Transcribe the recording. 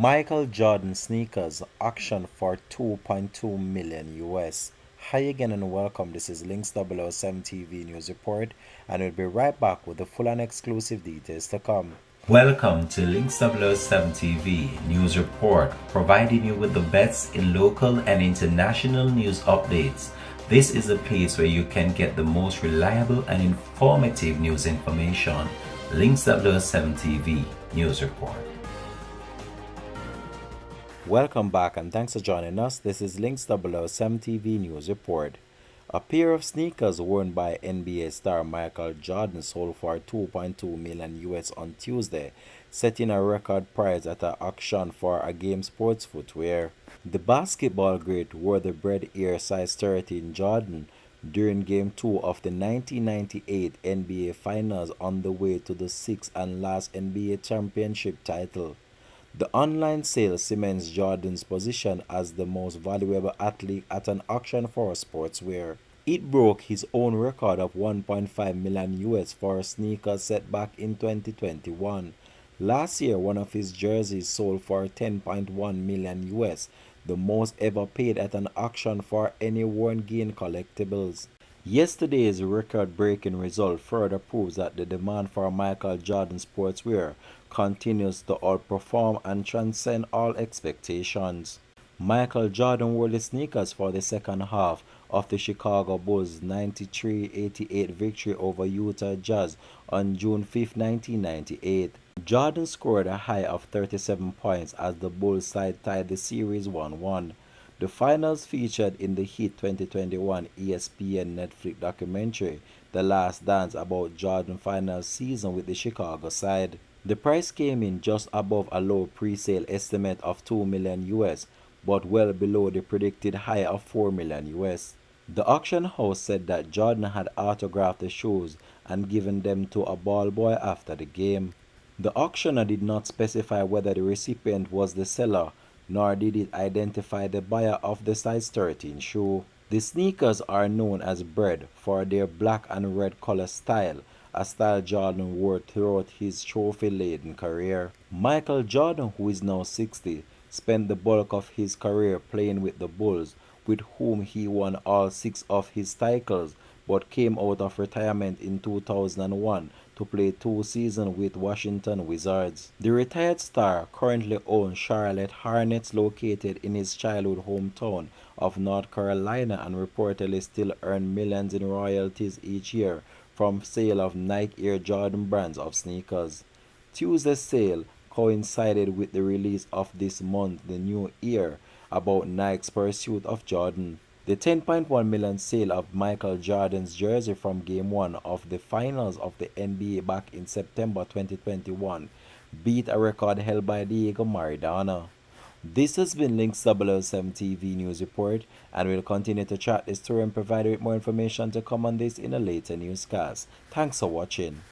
Michael Jordan sneakers auction for 2.2 million US. Hi again and welcome. This is Links 007 TV News Report, and we'll be right back with the full and exclusive details to come. Welcome to Links 007 TV News Report, providing you with the best in local and international news updates. This is a place where you can get the most reliable and informative news information. Links 007 TV News Report. Welcome back and thanks for joining us. This is Links 007 TV News Report. A pair of sneakers worn by NBA star Michael Jordan sold for 2.2 million US on Tuesday, setting a record price at an auction for a game sports footwear. The basketball great wore the Bread Air size 13 Jordan during Game 2 of the 1998 NBA Finals on the way to the sixth and last NBA championship title. The online sale cements Jordan's position as the most valuable athlete at an auction for sportswear. It broke his own record of 1.5 million US for sneakers set back in 2021. Last year, one of his jerseys sold for 10.1 million US, the most ever paid at an auction for any worn game collectibles. Yesterday's record-breaking result further proves that the demand for Michael Jordan sportswear continues to outperform and transcend all expectations. Michael Jordan wore the sneakers for the second half of the Chicago Bulls' 93-88 victory over Utah Jazz on June 5, 1998. Jordan scored a high of 37 points as the Bulls side tied the series 1-1. The finals featured in the hit 2021 ESPN Netflix documentary The Last Dance about Jordan's final season with the Chicago side. The price came in just above a low pre-sale estimate of 2 million US, but well below the predicted high of 4 million US. The auction house said that Jordan had autographed the shoes and given them to a ball boy after the game. The auctioneer did not specify whether the recipient was the seller, nor did it identify the buyer of the size 13 shoe. The sneakers are known as Bread for their black and red color style, a style Jordan wore throughout his trophy-laden career. Michael Jordan, who is now 60, spent the bulk of his career playing with the Bulls, with whom he won all 6 of his titles, but came out of retirement in 2001 to play 2 seasons with Washington Wizards. The retired star currently owns Charlotte Hornets located in his childhood hometown of North Carolina and reportedly still earn millions in royalties each year from sale of Nike Air Jordan brands of sneakers. Tuesday's sale coincided with the release of this month the new year about Nike's pursuit of Jordan. The 10.1 million sale of Michael Jordan's jersey from Game 1 of the finals of the NBA back in September 2021 beat a record held by Diego Maradona. This has been Links 007 TV News Report, and we'll continue to track this story and provide you with more information to come on this in a later newscast. Thanks for watching.